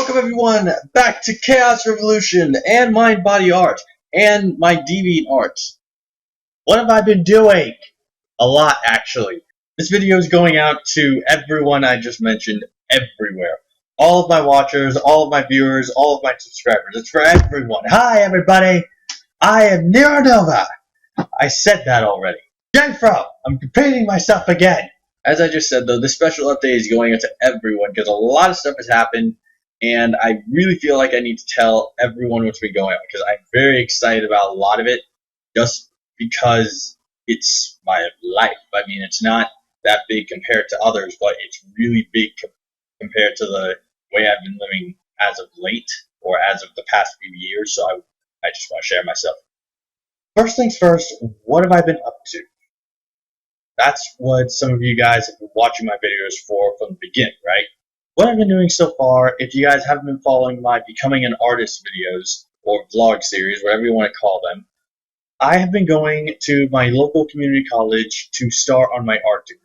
Welcome everyone back to Chaos Revolution and MindBodyArt and my DeviantArt. What have I been doing? A lot, actually. This video is going out to everyone I just mentioned, everywhere. All of my watchers, all of my viewers, all of my subscribers. It's for everyone. Hi everybody! I am Neronova! I said that already. Jenfro! I'm repeating myself again! As I just said though, this special update is going out to everyone because a lot of stuff has happened. And I really feel like I need to tell everyone what's been going on because I'm very excited about a lot of it just because it's my life. I mean, it's not that big compared to others, but it's really big compared to the way I've been living as of late or as of the past few years. So I just want to share myself. First things first, what have I been up to? That's what some of you guys have been watching my videos for from the beginning, right? What I've been doing so far, if you guys haven't been following my Becoming an Artist videos, or vlog series, whatever you want to call them, I have been going to my local community college to start on my art degree.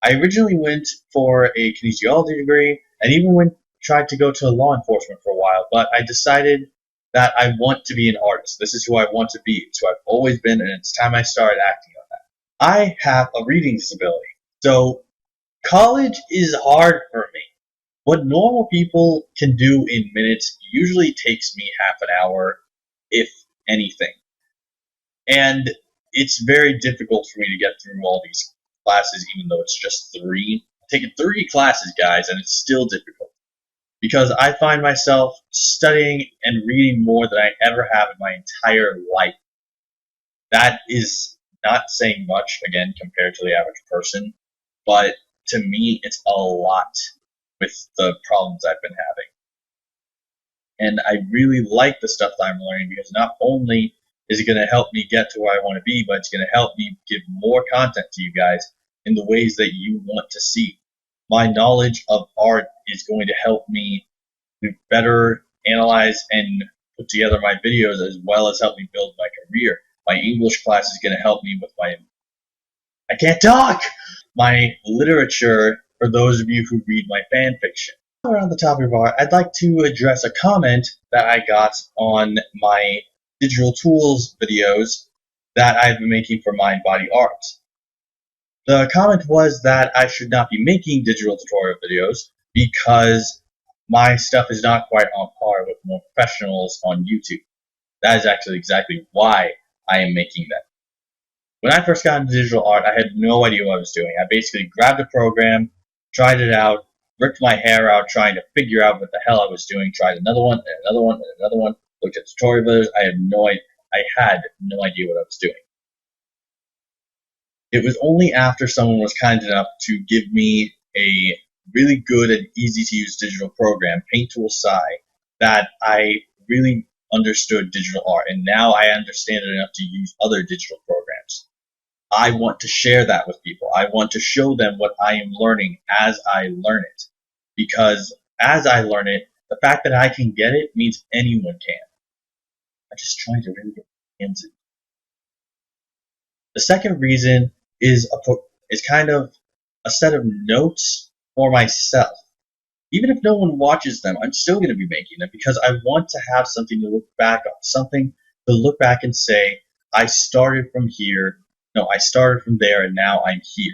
I originally went for a kinesiology degree, and even tried to go to law enforcement for a while, but I decided that I want to be an artist. This is who I want to be. It's who I've always been, and it's time I started acting on that. I have a reading disability, so college is hard for me. What normal people can do in minutes usually takes me half an hour, if anything. And it's very difficult for me to get through all these classes, even though it's just 3. I've taken 3 classes, guys, and it's still difficult. Because I find myself studying and reading more than I ever have in my entire life. That is not saying much, again, compared to the average person. But to me, it's a lot. With the problems I've been having. And I really like the stuff that I'm learning because not only is it going to help me get to where I want to be, but it's going to help me give more content to you guys in the ways that you want to see. My knowledge of art is going to help me better analyze and put together my videos as well as help me build my career. My English class is going to help me with I can't talk! My literature. For those of you who read my fan fiction. Around the topic of art, I'd like to address a comment that I got on my digital tools videos that I've been making for MindBodyArt. The comment was that I should not be making digital tutorial videos because my stuff is not quite on par with more professionals on YouTube. That is actually exactly why I am making them. When I first got into digital art, I had no idea what I was doing. I basically grabbed a program, tried it out, ripped my hair out trying to figure out what the hell I was doing, tried another one, and another one, and another one, looked at tutorial videos. I had no idea what I was doing. It was only after someone was kind enough to give me a really good and easy to use digital program, Paint Tool Sai, that I really understood digital art, and now I understand it enough to use other digital programs. I want to share that with people. I want to show them what I am learning as I learn it. Because as I learn it, the fact that I can get it means anyone can. I'm just trying to really get my hands in. The second reason is kind of a set of notes for myself. Even if no one watches them, I'm still going to be making them because I want to have something to look back on. Something to look back and say, I started from here. No, I started from there and now I'm here.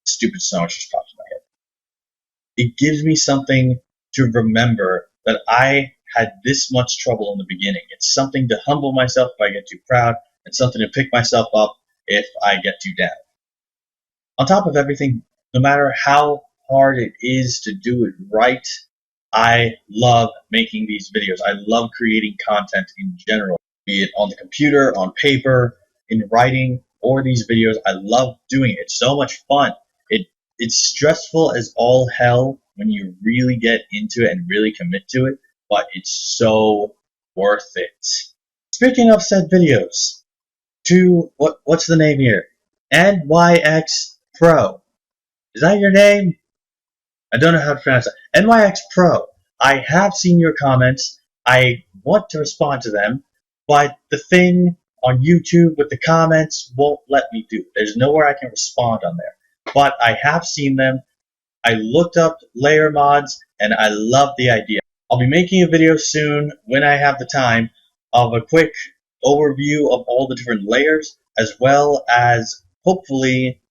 Stupid song just popped in my head. It gives me something to remember that I had this much trouble in the beginning. It's something to humble myself if I get too proud, and something to pick myself up if I get too down. On top of everything, no matter how hard it is to do it right, I love making these videos. I love creating content in general, be it on the computer, on paper, in writing, or these videos. I love doing it. It's so much fun. It's stressful as all hell when you really get into it and really commit to it, but it's so worth it. Speaking of said videos, what's the name here? NYX Pro. Is that your name? I don't know how to pronounce it. NYX Pro. I have seen your comments. I want to respond to them, but the thing on YouTube with the comments won't let me do it. There's nowhere I can respond on there. But I have seen them. I looked up layer mods, and I love the idea. I'll be making a video soon, when I have the time, of a quick overview of all the different layers, as well as, hopefully,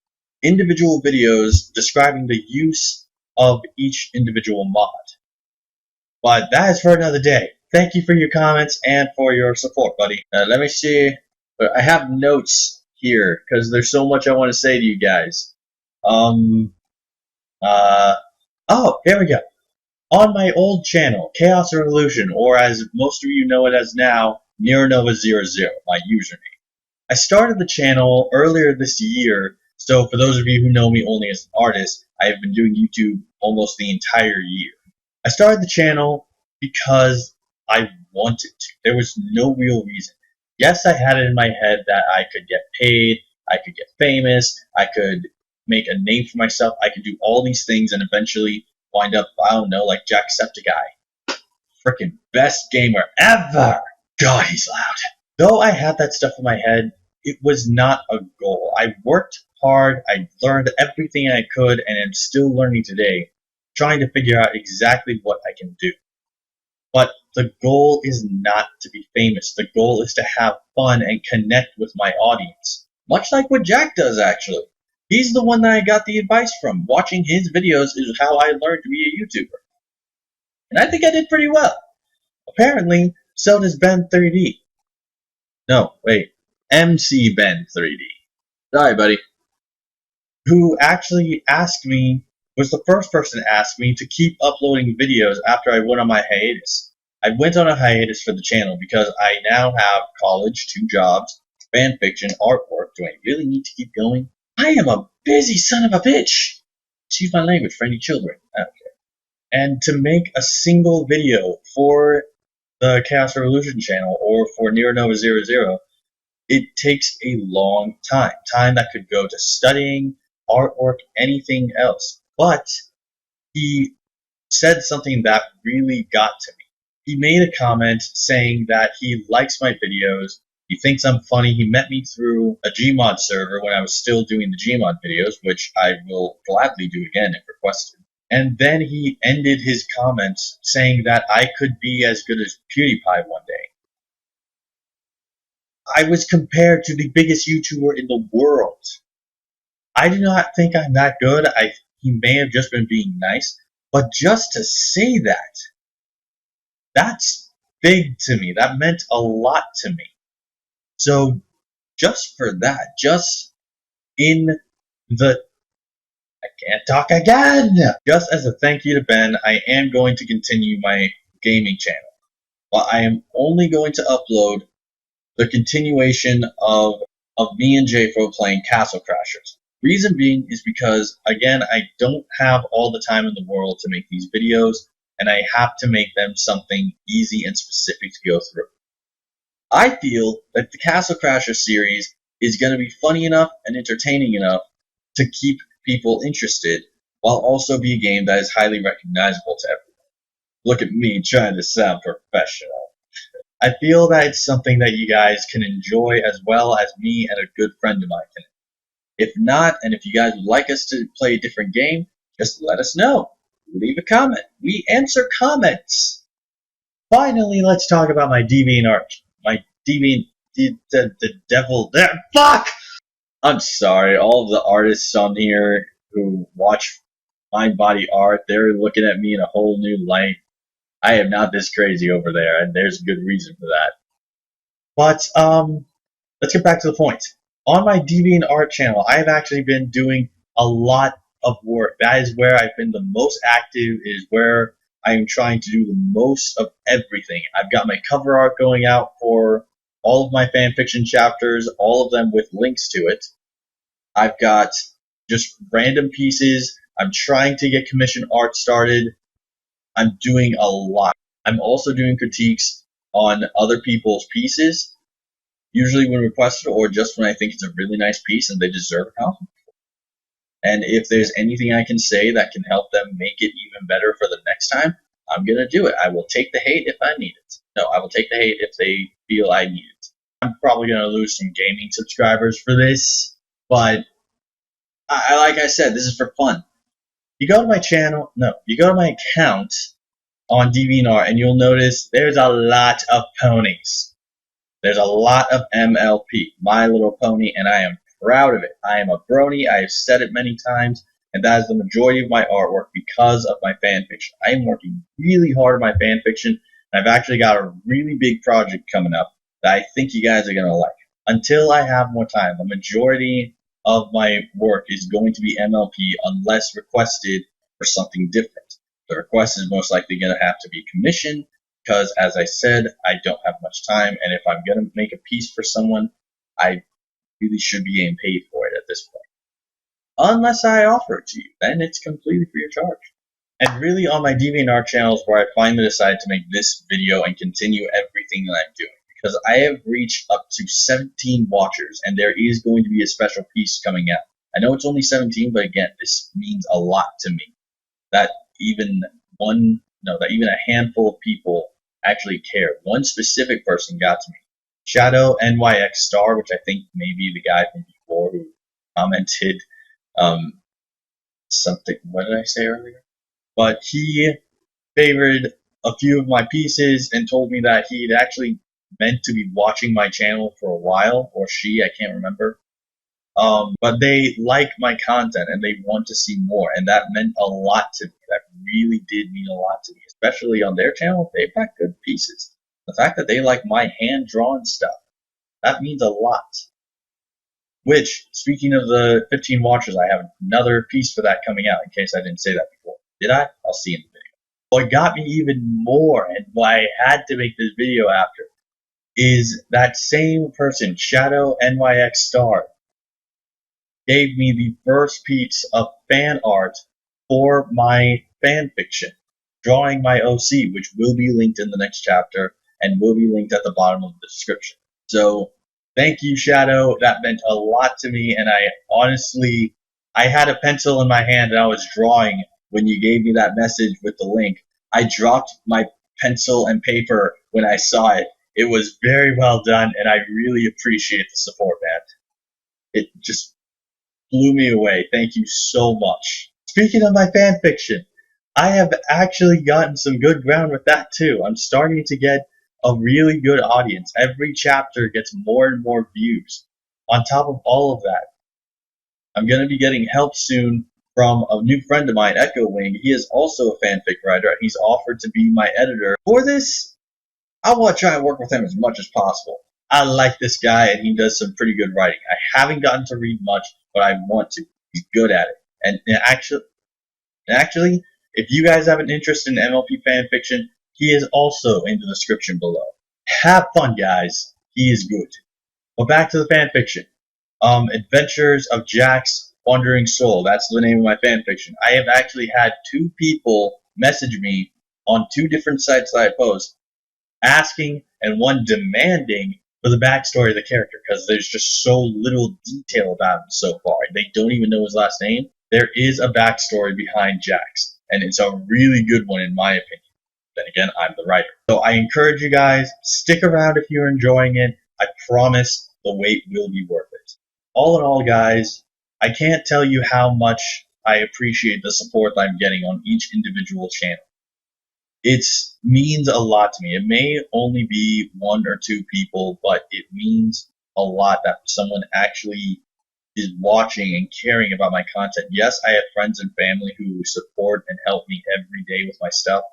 individual videos describing the use of each individual mod. But that is for another day. Thank you for your comments and for your support, buddy. Let me see. I have notes here because there's so much I want to say to you guys. Oh, here we go. On my old channel, Chaos Revolution, or as most of you know it as now, NearNova00, my username. I started the channel earlier this year, so for those of you who know me only as an artist, I have been doing YouTube almost the entire year. I started the channel because I wanted to. There was no real reason. Yes, I had it in my head that I could get paid, I could get famous, I could make a name for myself, I could do all these things and eventually wind up, I don't know, like Jacksepticeye. Freaking best gamer ever! God, he's loud. Though I had that stuff in my head, it was not a goal. I worked hard, I learned everything I could, and am still learning today, trying to figure out exactly what I can do. But the goal is not to be famous. The goal is to have fun and connect with my audience. Much like what Jack does, actually. He's the one that I got the advice from. Watching his videos is how I learned to be a YouTuber. And I think I did pretty well. Apparently, so does Ben 3D. No, wait. MC Ben 3D. Sorry, buddy. Who actually asked me, was the first person to ask me to keep uploading videos after I went on my hiatus. I went on a hiatus for the channel because I now have college, 2 jobs, fan fiction, artwork. Do I really need to keep going? I am a busy son of a bitch! Excuse my language for any children. I don't care. And to make a single video for the Chaos Revolution channel or for NearNova00, it takes a long time. Time that could go to studying, artwork, anything else. But he said something that really got to me. He made a comment saying that he likes my videos, he thinks I'm funny. He met me through a Gmod server when I was still doing the Gmod videos, which I will gladly do again if requested. And then he ended his comments saying that I could be as good as PewDiePie one day. I was compared to the biggest YouTuber in the world. I do not think I'm that good. He may have just been being nice, but just to say that, that's big to me. That meant a lot to me. So just for that, just in the... I can't talk again! Just as a thank you to Ben, I am going to continue my gaming channel. But I am only going to upload the continuation of me and JFO playing Castle Crashers. Reason being is because, again, I don't have all the time in the world to make these videos, and I have to make them something easy and specific to go through. I feel that the Castle Crashers series is going to be funny enough and entertaining enough to keep people interested, while also be a game that is highly recognizable to everyone. Look at me trying to sound professional. I feel that it's something that you guys can enjoy as well as me and a good friend of mine can. If not, and if you guys would like us to play a different game, just let us know. Leave a comment. We answer comments. Finally, let's talk about my DeviantArt. My the devil there. Fuck! I'm sorry, all of the artists on here who watch MindBodyArt, they're looking at me in a whole new light. I am not this crazy over there, and there's a good reason for that. But, let's get back to the point. On my DeviantArt channel, I have actually been doing a lot of work. That is where I've been the most active, is where I am trying to do the most of everything. I've got my cover art going out for all of my fanfiction chapters, all of them with links to it. I've got just random pieces. I'm trying to get commission art started. I'm doing a lot. I'm also doing critiques on other people's pieces, usually when requested or just when I think it's a really nice piece and they deserve help. And if there's anything I can say that can help them make it even better for the next time, I'm going to do it. I will take the hate if I need it. No, I will take the hate if they feel I need it. I'm probably going to lose some gaming subscribers for this, but like I said, this is for fun. You go to my channel, no, you go to my account on DeviantArt and you'll notice there's a lot of ponies. There's a lot of MLP, My Little Pony, and I am proud of it. I am a brony. I have said it many times, and that is the majority of my artwork because of my fan fiction. I am working really hard on my fan fiction, and I've actually got a really big project coming up that I think you guys are going to like. Until I have more time, the majority of my work is going to be MLP unless requested for something different. The request is most likely going to have to be commissioned because, as I said, I don't have much time, and if I'm going to make a piece for someone, I really should be getting paid for it at this point. Unless I offer it to you, then it's completely free of charge. And really, on my DeviantArt channel is where I finally decided to make this video and continue everything that I'm doing, because I have reached up to 17 watchers, and there is going to be a special piece coming out. I know it's only 17, but again, this means a lot to me. That even a handful of people actually care. One specific person got to me. Shadow NYX Star, which I think may be the guy from before who commented something. What did I say earlier? But he favored a few of my pieces and told me that he'd actually meant to be watching my channel for a while, or she, I can't remember. But they like my content and they want to see more, and that meant a lot to me. That really did mean a lot to me, especially on their channel. They've got good pieces. The fact that they like my hand-drawn stuff, that means a lot. Which, speaking of the 15 watchers, I have another piece for that coming out, in case I didn't say that before. Did I? I'll see you in the video. What got me even more, and why I had to make this video after, is that same person, Shadow NYX Star, gave me the first piece of fan art for my fan fiction, drawing my OC, which will be linked in the next chapter and will be linked at the bottom of the description. So thank you, Shadow. That meant a lot to me, and I had a pencil in my hand and I was drawing when you gave me that message with the link. I dropped my pencil and paper when I saw it. It was very well done, and I really appreciate the support, man. It just blew me away. Thank you so much. Speaking of my fan fiction, I have actually gotten some good ground with that too. I'm starting to get a really good audience. Every chapter gets more and more views. On top of all of that, I'm going to be getting help soon from a new friend of mine, Echo Wing. He is also a fanfic writer. He's offered to be my editor. For this, I want to try and work with him as much as possible. I like this guy, and he does some pretty good writing. I haven't gotten to read much, but I want to. He's good at it. And actually, if you guys have an interest in MLP fan fiction, he is also in the description below. Have fun, guys. He is good. But back to the fan fiction. Adventures of Jack's Wandering Soul. That's the name of my fan fiction. I have actually had 2 people message me on 2 different sites that I post, asking and one demanding for the backstory of the character, because there's just so little detail about him so far. They don't even know his last name. There is a backstory behind Jax, and it's a really good one in my opinion. Then again, I'm the writer. So I encourage you guys, stick around if you're enjoying it. I promise the wait will be worth it. All in all, guys, I can't tell you how much I appreciate the support that I'm getting on each individual channel. It means a lot to me. It may only be 1 or 2 people, but it means a lot that someone actually is watching and caring about my content. Yes, I have friends and family who support and help me every day with my stuff.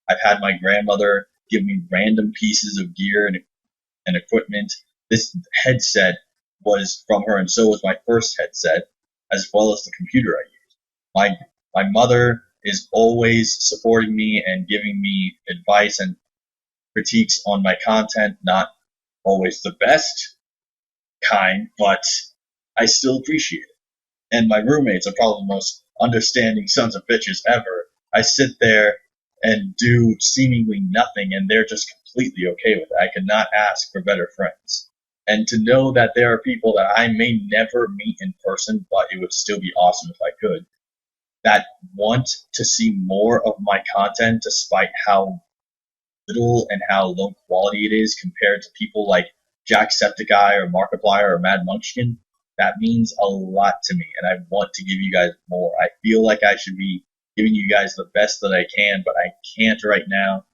I've had my grandmother give me random pieces of gear and equipment. This headset was from her, and so was my first headset, as well as the computer I use. My mother is always supporting me and giving me advice and critiques on my content. Not always the best kind, but I still appreciate it. And my roommates are probably the most understanding sons of bitches ever. I sit there and do seemingly nothing, and they're just completely okay with it. I could not ask for better friends. And to know that there are people that I may never meet in person, but it would still be awesome if I could, that want to see more of my content despite how little and how low quality it is compared to people like Jacksepticeye or Markiplier or Mad Munchkin, that means a lot to me, and I want to give you guys more. I feel like I should be giving you guys the best that I can, but I can't right now.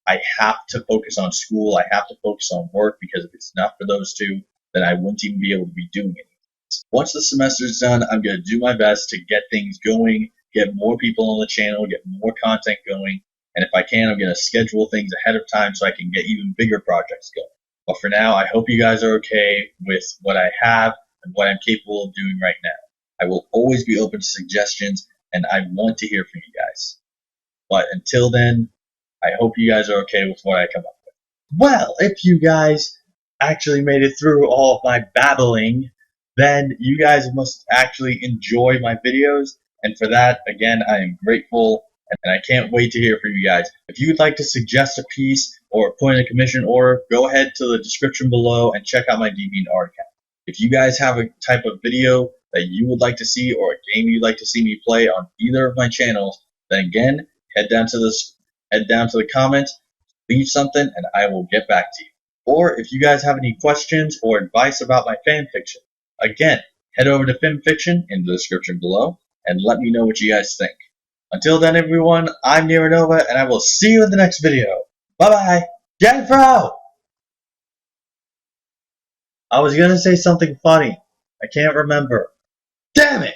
I have to focus on school. I have to focus on work, because if it's not for those two, then I wouldn't even be able to be doing it. Once the semester's done, I'm going to do my best to get things going, get more people on the channel, get more content going, and if I can, I'm going to schedule things ahead of time so I can get even bigger projects going. But for now, I hope you guys are okay with what I have and what I'm capable of doing right now. I will always be open to suggestions, and I want to hear from you guys. But until then, I hope you guys are okay with what I come up with. Well, if you guys actually made it through all of my babbling, then you guys must actually enjoy my videos, and for that, again, I am grateful, and I can't wait to hear from you guys. If you would like to suggest a piece or put in a commission order, go ahead to the description below and check out my DeviantArt account. If you guys have a type of video that you would like to see, or a game you'd like to see me play on either of my channels, then again, head down to the comments, leave something, and I will get back to you. Or if you guys have any questions or advice about my fan fiction, again, head over to FimFiction in the description below and let me know what you guys think. Until then, everyone, I'm Neronova, and I will see you in the next video. Bye-bye. Jenfro! I was gonna say something funny. I can't remember. Damn it!